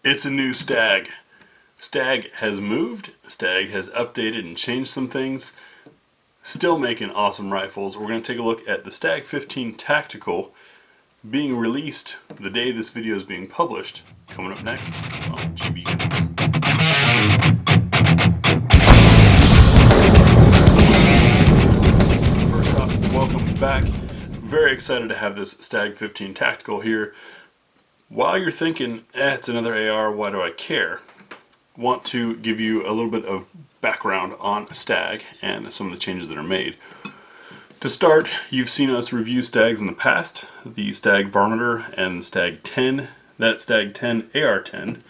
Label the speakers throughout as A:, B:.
A: It's a new Stag. Stag has moved, Stag has updated and changed some things. Still making awesome rifles. We're going to take a look at the Stag 15 Tactical being released the day this video is being published. Coming up next on GBGuns. First off, welcome back. Very excited to have this Stag 15 Tactical here. While you're thinking, it's another AR, why do I care? Want to give you a little bit of background on Stag and some of the changes that are made. To start, you've seen us review Stags in the past, the Stag Varminter and Stag 10, that Stag 10 AR-10. In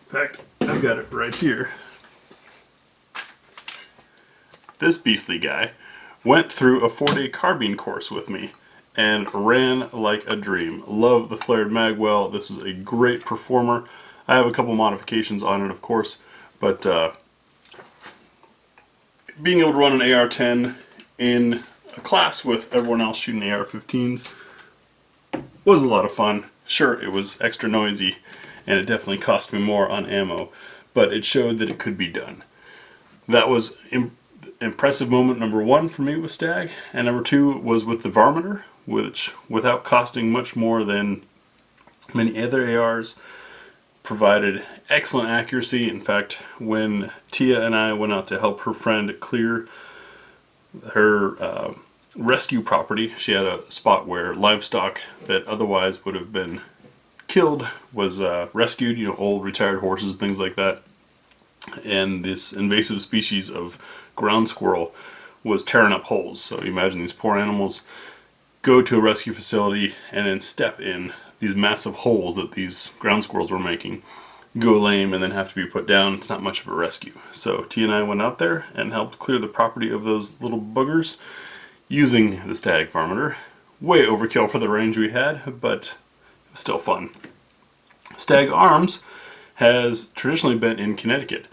A: fact, I've got it right here. This beastly guy went through a 4-day carbine course with me and ran like a dream. Love the flared magwell. This is a great performer. I have a couple modifications on it, of course, but being able to run an AR-10 in a class with everyone else shooting AR-15s was a lot of fun. Sure, it was extra noisy, and it definitely cost me more on ammo, but it showed that it could be done. That was impressive moment number one for me with Stag, and number two was with the Varminter, which, without costing much more than many other ARs, provided excellent accuracy. In fact, when Tia and I went out to help her friend clear her rescue property, she had a spot where livestock that otherwise would have been killed was rescued, you know, old retired horses, things like that. And this invasive species of ground squirrel was tearing up holes. So you imagine these poor animals go to a rescue facility and then step in these massive holes that these ground squirrels were making, go lame, and then have to be put down. It's not much of a rescue. So T and I went out there and helped clear the property of those little boogers using the Stag Varminter. Way overkill for the range we had, but still fun. Stag Arms has traditionally been in Connecticut.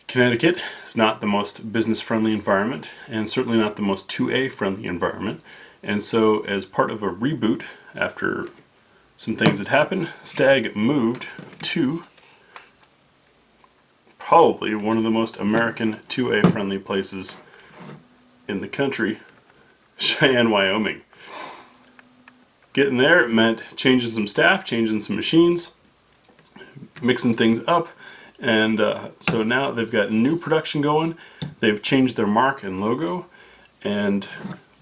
A: Connecticut is not the most business-friendly environment, and certainly not the most 2A friendly environment. And so, as part of a reboot, after some things had happened, Stag moved to probably one of the most American 2A friendly places in the country, Cheyenne, Wyoming. Getting there meant changing some staff, changing some machines, mixing things up, and so now they've got new production going. They've changed their mark and logo, and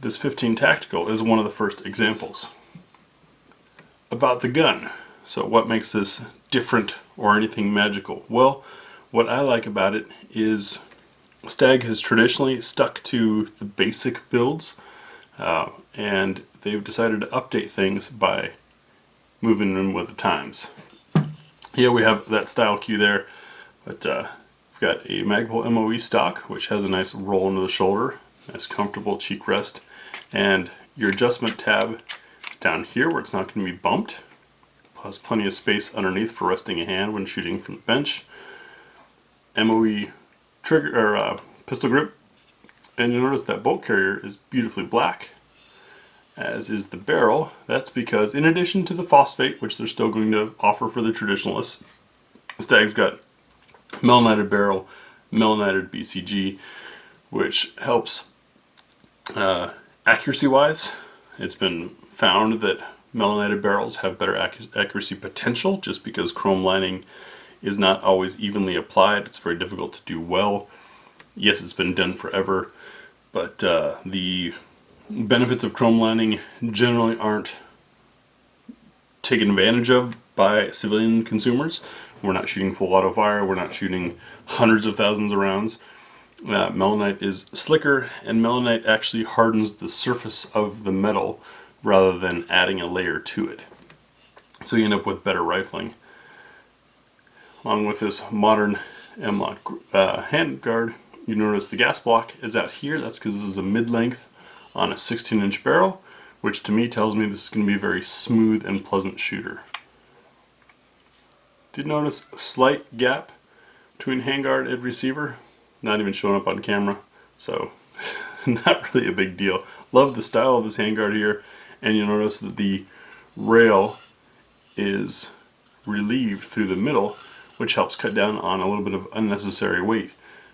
A: this 15 Tactical is one of the first examples. About the gun. So what makes this different or anything magical? Well, what I like about it is Stag has traditionally stuck to the basic builds, and they've decided to update things by moving in with the times. Yeah, we have that style cue there, but we've got a Magpul MOE stock, which has a nice roll into the shoulder, nice comfortable cheek rest, and your adjustment tab is down here where it's not going to be bumped, plus plenty of space underneath for resting a hand when shooting from the bench. MOE trigger or pistol grip, and you'll notice that bolt carrier is beautifully black, as is the barrel. That's because in addition to the phosphate, which they're still going to offer for the traditionalists, Stag's got melanited barrel, melanited BCG, which helps accuracy wise. It's been found that melanited barrels have better accuracy potential just because chrome lining is not always evenly applied. It's very difficult to do well. Yes, it's been done forever, but the benefits of chrome lining generally aren't taken advantage of by civilian consumers. We're not shooting full auto fire, we're not shooting hundreds of thousands of rounds. Melanite is slicker, and melanite actually hardens the surface of the metal rather than adding a layer to it. So you end up with better rifling. Along with this modern M-Lock handguard, you notice the gas block is out here. That's because this is a mid-length on a 16-inch barrel, which to me tells me this is going to be a very smooth and pleasant shooter. Did notice a slight gap between handguard and receiver, not even showing up on camera, so not really a big deal. Love the style of this handguard here, and you'll notice that the rail is relieved through the middle, which helps cut down on a little bit of unnecessary weight.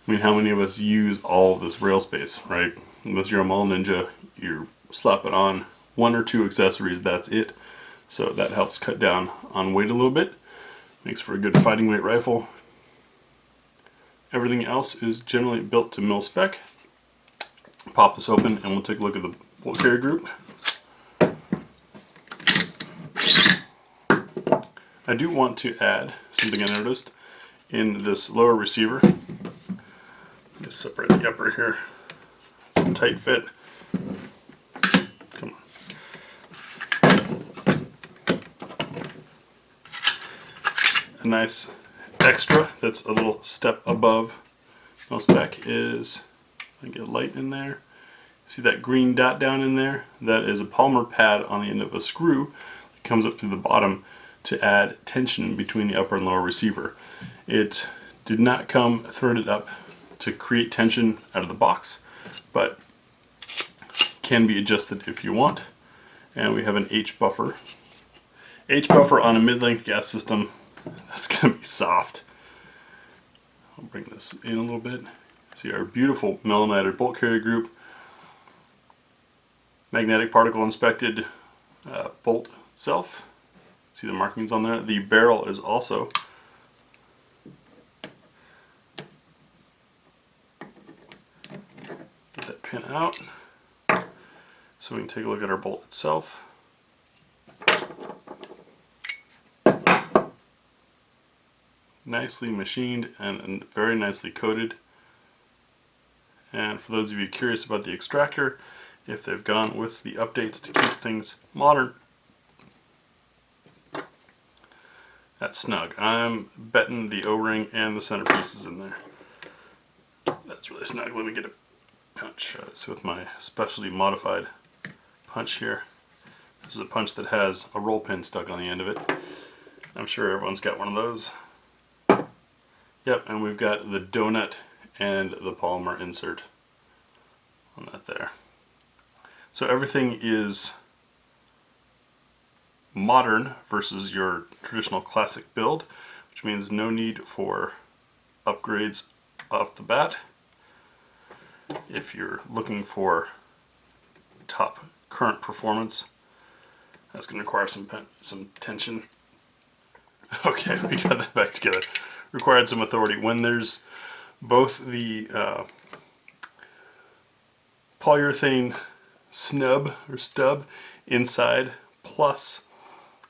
A: I mean, how many of us use all of this rail space, right? Unless you're a mall ninja, you slap it on 1 or 2 accessories, that's it. So that helps cut down on weight a little bit. Makes for a good fighting weight rifle. Everything else is generally built to mil spec. Pop this open and we'll take a look at the bolt carrier group. I do want to add something I noticed in this lower receiver. Just separate the upper here. It's a tight fit. Come on. A nice extra that's a little step above mil spec is, I get light in there. See that green dot down in there? That is a polymer pad on the end of a screw that comes up to the bottom to add tension between the upper and lower receiver. It did not come threaded up to create tension out of the box, but can be adjusted if you want. And we have an H buffer. H buffer on a mid-length gas system, that's going to be soft. I'll bring this in a little bit. See our beautiful melaminer bolt carrier group. Magnetic particle inspected bolt itself. See the markings on there. The barrel is also get that pin out so we can take a look at our bolt itself. Nicely machined and very nicely coated. And for those of you curious about the extractor, if they've gone with the updates to keep things modern, that's snug. I'm betting the O-ring and the centerpiece is in there. That's really snug. Let me get a punch. So with my specialty modified punch here. This is a punch that has a roll pin stuck on the end of it. I'm sure everyone's got one of those. Yep, and we've got the donut and the polymer insert on that there. So everything is modern versus your traditional classic build, which means no need for upgrades off the bat. If you're looking for top current performance, that's going to require some tension. Okay, we got that back together. Required some authority. When there's both the polyurethane snub or stub inside plus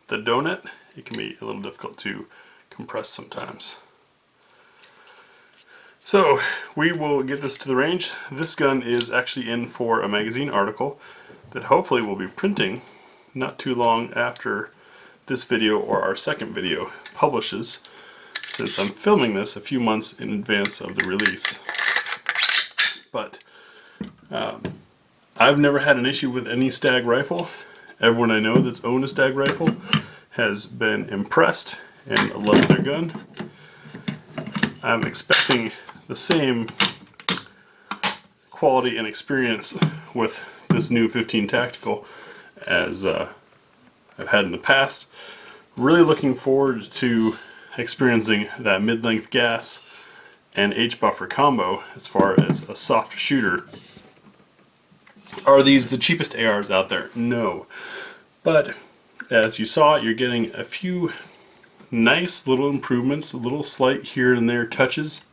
A: the donut, it can be a little difficult to compress sometimes. So we will get this to the range. This gun is actually in for a magazine article that hopefully we'll be printing not too long after this video or our second video publishes, since I'm filming this a few months in advance of the release. But I've never had an issue with any Stag rifle. Everyone I know that's owned a Stag rifle has been impressed and loved their gun. I'm expecting the same quality and experience with this new 15 Tactical as I've had in the past. Really looking forward to experiencing that mid-length gas and H buffer combo as far as a soft shooter. Are these the cheapest ARs out there? No. But as you saw, you're getting a few nice little improvements, a little slight here and there touches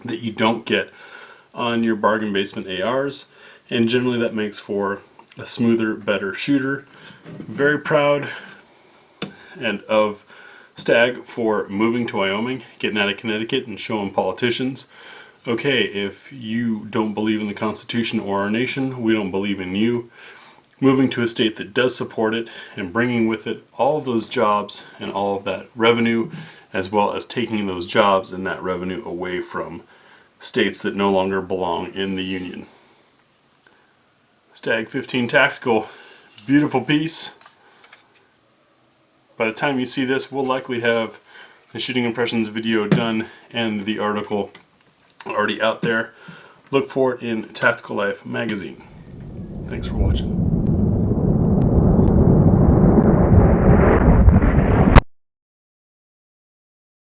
A: that you don't get on your bargain basement ARs, and generally that makes for a smoother, better shooter. Very proud and of Stag for moving to Wyoming, getting out of Connecticut and showing politicians, okay, if you don't believe in the Constitution or our nation, we don't believe in you. Moving to a state that does support it and bringing with it all of those jobs and all of that revenue, as well as taking those jobs and that revenue away from states that no longer belong in the Union. Stag 15 Tactical, beautiful piece. By the time you see this, we'll likely have the shooting impressions video done and the article already out there. Look for it in Tactical Life magazine. Thanks for watching.